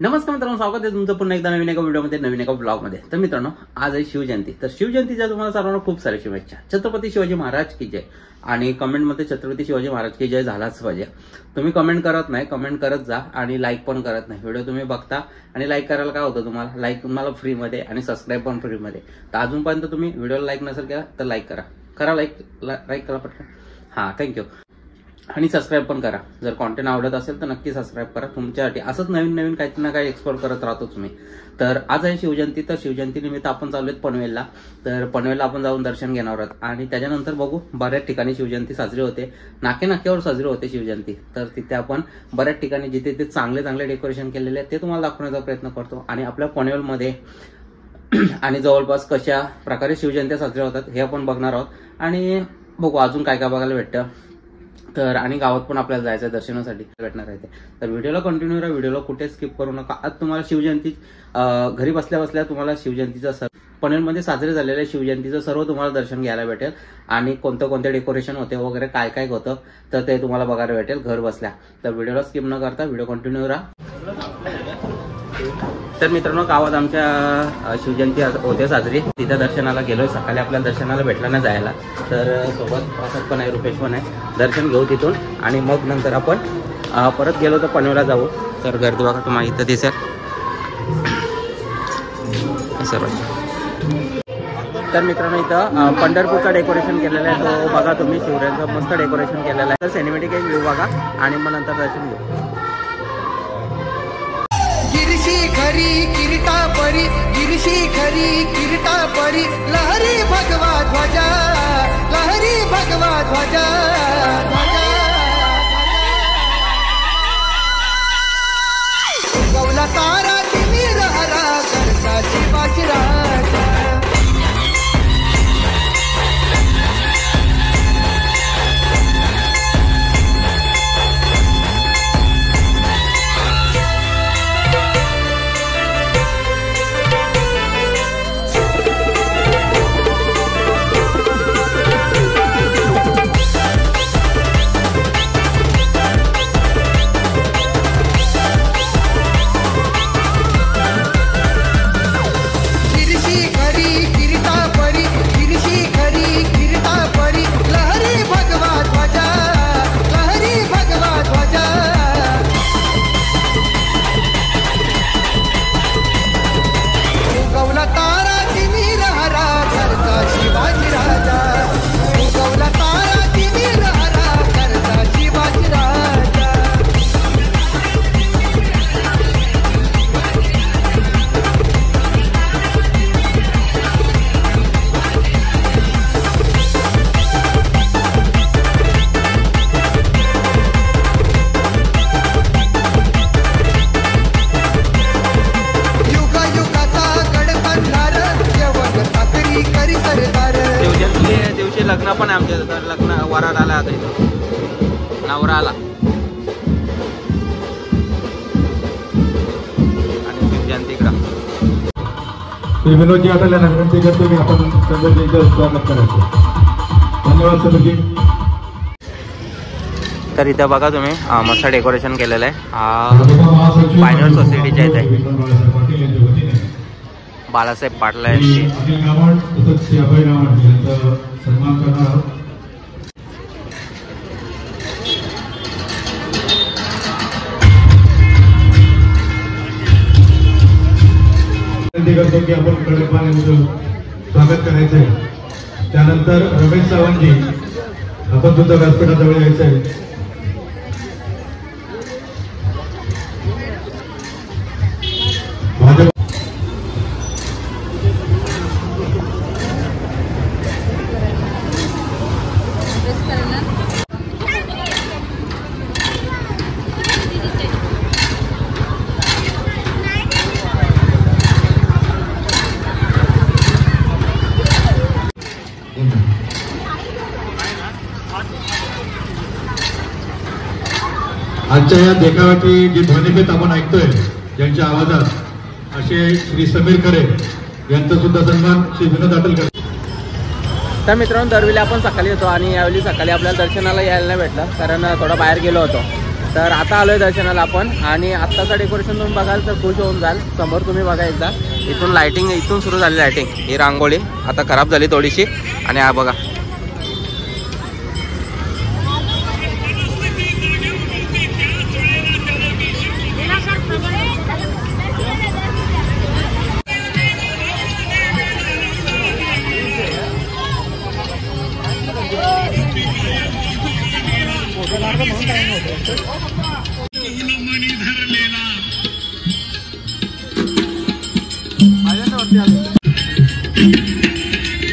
नमस्कार मित्रांनो, स्वागत आहे तुमचं पुन्हा एकदा नवीन एका व्हिडिओमध्ये, नवीन एका ब्लॉगमध्ये। तर मित्रांनो, आज आहे शिवजयंती। तर शिवजयंतीच्या तुम्हाला सर्वांना खूप साऱ्या शुभेच्छा। छत्रपती शिवाजी महाराज की जय। आणि कमेंटमध्ये छत्रपती शिवाजी महाराज की जय झालाच पाहिजे। तुम्ही कमेंट करत नाही, कमेंट करत जा आणि लाईक पण करत नाही। व्हिडिओ तुम्ही बघता आणि लाईक करायला काय होतं, तुम्हाला लाईक तुम्हाला फ्रीमध्ये आणि सबस्क्राईब पण फ्रीमध्ये। तर अजूनपर्यंत तुम्ही व्हिडिओला लाईक नसेल केला तर लाईक करा लाईक करा पटकन। हां, थँक्यू। आणि सबस्क्राईब पण करा। जर कॉन्टेंट आवडत असेल तर नक्की सबस्क्राईब करा। तुमच्यासाठी असंच नवीन नवीन काही ना काही एक्सप्लोर करत राहतो तुम्ही। तर आज आहे शिवजयंती। तर शिवजयंती निमित्त आपण चाललोय पनवेलला। तर पनवेलला आपण जाऊन दर्शन घेणार आहोत आणि त्याच्यानंतर बघू, बऱ्याच ठिकाणी शिवजयंती साजरी होते, नाक्यावर साजरी होते शिवजयंती। तर तिथे आपण बऱ्याच ठिकाणी जिथे ते चांगले डेकोरेशन केलेले आहे ते तुम्हाला दाखवण्याचा प्रयत्न करतो। आणि आपल्या पनवेलमध्ये आणि जवळपास कशा प्रकारे शिवजयंत्या साजऱ्या होतात हे आपण बघणार आहोत। आणि बघू अजून काय काय बघायला भेटतं। तर आणि गावात पण आपल्याला जायचं दर्शनासाठी भेटणार आहे। तर व्हिडिओला कंटिन्यू राहा, व्हिडिओला कुठे स्किप करू नका। आज तुम्हाला शिवजयंती घरी बसल्या तुम्हाला शिवजयंतीचं पनवेलमध्ये साजरे झालेल्या शिवजयंतीचं सर्व तुम्हाला दर्शन घ्यायला भेटेल। आणि कोणते डेकोरेशन होते वगैरे काय होतं तर ते तुम्हाला बघायला भेटेल घर बसल्या। तर व्हिडिओला स्किप न करता व्हिडिओ कंटिन्यू राहा। तर मित्रांनो, गावात आमच्या शिवजयंती होते साजरी, तिथं दर्शनाला गेलोय। सकाळी आपल्याला दर्शनाला भेटला नाही जायला, तर सोबत प्रसाद पण आहे, रुपेश पण आहे। दर्शन घेऊ तिथून आणि मग नंतर आपण परत गेलो तर पनवेलला जाऊ। तर गर्दी बघा तुम्हाला इथं दिसेल सर्व। तर मित्रांनो, इथं पंढरपूरचं डेकोरेशन केलेलं आहे, तो बघा तुम्ही। शिवरायांचं मस्त डेकोरेशन केलेलं आहे। तर सिनेमॅटिक एक व्ह्यू बघा आणि मग नंतर दर्शन घेऊ। खरी किरीटा परी गिरशी खरी किरीटा परी लहरी भगवा ध्वजा लहरी भगवा ध्वजा गौला तारा तिमीर हरा करता शिवाजी राजा। लग्न पण आमच्या लग्न वरात आला, आता इथं नवरा आला आणि शिवजयंती इकडं। विनोदजी आपल्याला विनंती करतो की आपण सगळ्यांचं स्वागत करायचं। धन्यवाद सगळ्यांनी। तर इथं बघा तुम्ही मस्त डेकोरेशन केलेलं आहे। फायनल सोसायटीच्या इथे बाळासाहेब पाटला यांची सन्मान करणार आहोत। विनंती करतो की आपण कडे पाण्याचं स्वागत करायचं आहे। त्यानंतर रमेश सावंतजी आपण सुद्धा व्यासपीठाजवळ यायचं आहे। आजच्या या देखाव्याची जी ध्वनिफीत आपण ऐकतोय, ज्यांच्या आवाजात असे श्री समीर खरे यांचा सुद्धा सन्मान श्री विनोद आटलकर। तर मित्रांनो, दरवेळी आपण सकाळी येतो आणि यावेळी सकाळी आपल्याला दर्शनाला यायला नाही भेटलं, कारण थोडा बाहेर गेलो होतो। तर आता आलोय दर्शनाला आपण आणि आत्ताचं डेकोरेशन तुम्ही बघाल तर खुश होऊन जाल. समोर तुम्ही बघा एकदा, इथून लाइटिंग इथून सुरू झाली. लाइटिंग ही रांगोळी आता खराब झाली थोडीशी आणि हा बघा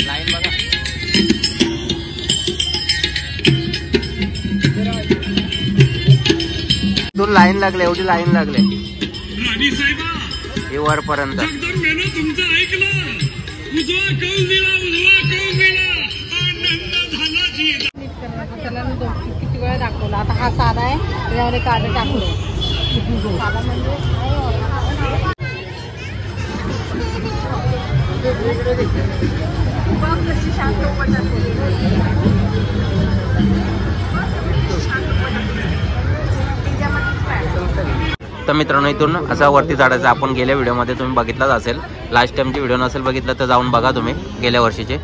लाईन बघा. दोन लाईन लागले, एवढी लाईन लागले हे वरपर्यंत. किती वेळा दाखवला. आता हा साधा आहे त्याच्यामध्ये काढे टाकले. साधा म्हणजे तर मित्रांनो इथून असा वरती चढायचा. आपण गेल्या व्हिडिओमध्ये तुम्ही बघितलाच असेल. लास्ट टाइमची व्हिडिओ नसेल बघितलं तर जाऊन बघा तुम्ही गेल्या वर्षीचे.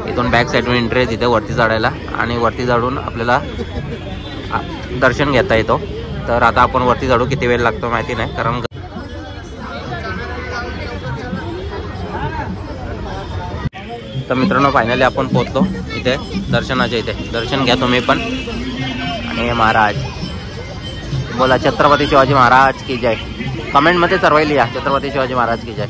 इथून बॅक साईडून एंट्री आहे तिथे वरती चढायला आणि वरती चढून आपल्याला दर्शन घेता येतो. तर आता आपण वरती चढू, किती वेळ लागतो माहिती नाही कारण तर मित्रांनो फायनली आपण पोहोचलो इथे दर्शनाच्या इथे. दर्शन घ्या तुम्ही पण. आणि महाराज बोला छत्रपती शिवाजी महाराज की जय. कमेंटमध्ये सर्व लिहा छत्रपती शिवाजी महाराज की जय.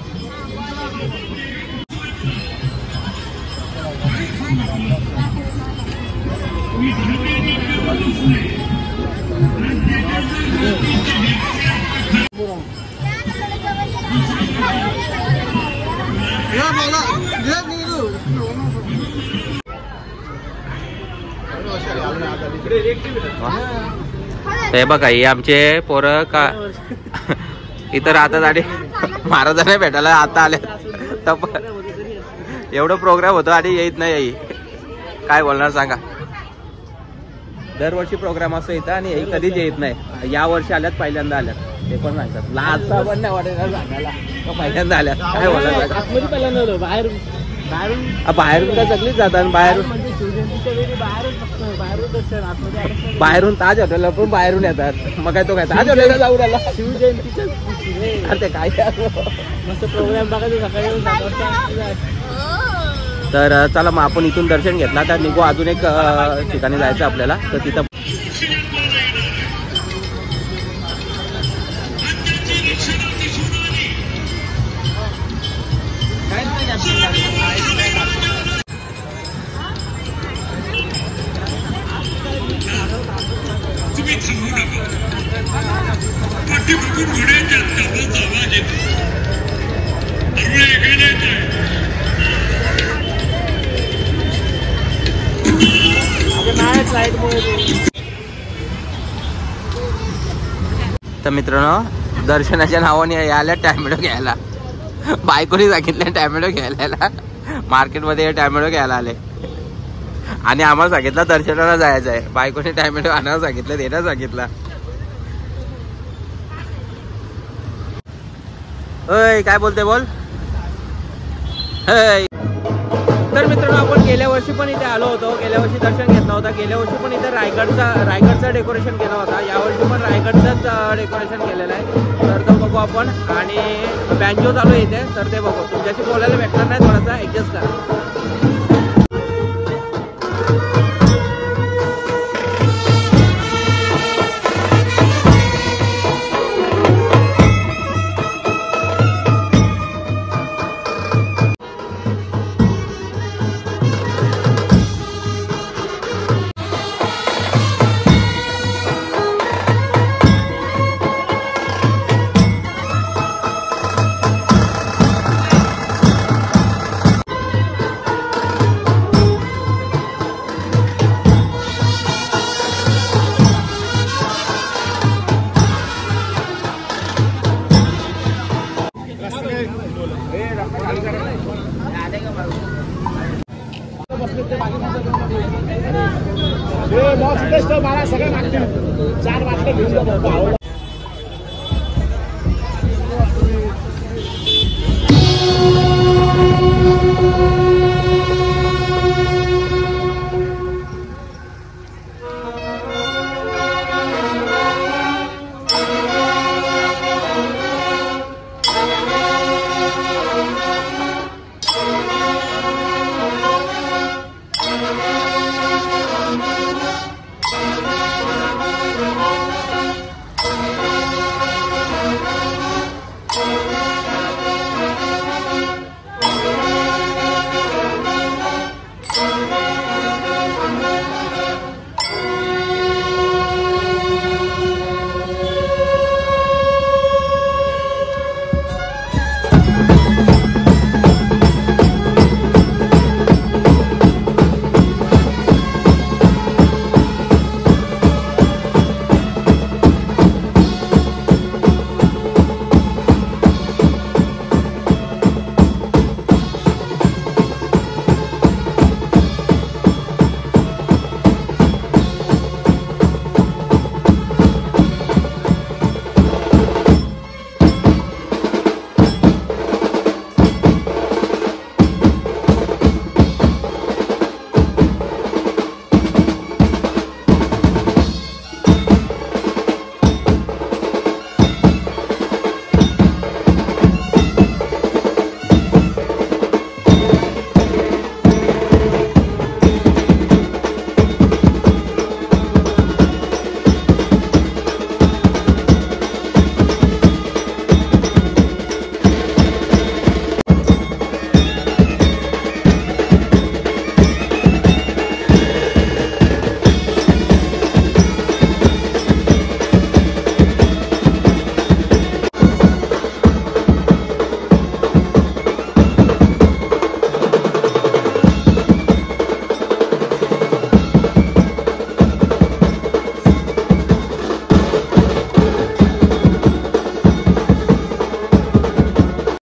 हे बघा हे आमचे पोरं का इथं राहतात आणि महाराजांना भेटायला आता आले. एवढं प्रोग्राम होतो आणि येत नाही. काय बोलणार सांगा. दरवर्षी प्रोग्राम असतो इथं आणि यही कधीच येत नाही. या वर्षी आल्यात, पहिल्यांदा आल्यात ते पण सांगतात. लाजता पण नाही वाटेल सांगायला पहिल्यांदा आल्यात. काय बोलणार पहिल्यांदा बाहेरून काय सगळीच जातात. बाहेरून ताज हॉटेलला पण बाहेरून येतात. मग काय तो काय ताज हॉटेलला जाऊन आला शिवजयंतीच्या. अरे काय मस्त प्रोग्राम बघायचं सकाळी. तर चला मग आपण इथून दर्शन घेतला तर निघू अजून एक ठिकाणी जायचं आपल्याला. तर तिथं तर मित्रांनो दर्शनाच्या नावाने आल्या टॅमॅटो घ्यायला. बायकोनी सांगितलं टॅमॅटो घ्यायला. मार्केटमध्ये टॅमॅटो घ्यायला आले आणि आम्हाला सांगितलं दर्शनाला जायचं आहे. बायकोने टॅमॅटो आणायला सांगितलं, देण्याला सांगितलं. अय काय बोलते बोल. तर मित्रांनो आपण गेल्या वर्षी पण इथे आलो होतो. गेल्या वर्षी दर्शन घेतला होता. गेल्या वर्षी पण इथे रायगडचा डेकोरेशन केला होता. यावर्षी पण रायगडचंच डेकोरेशन केलेलं आहे. तर तो बघू आपण. आणि बँजो चालू आहे इथे तर ते बघू. तुमच्याशी बोलायला भेटणार नाही, थोडासा ऍडजस्ट करा. मला सगळं मागतील 4 बाटल्या घेऊन जा बाबा.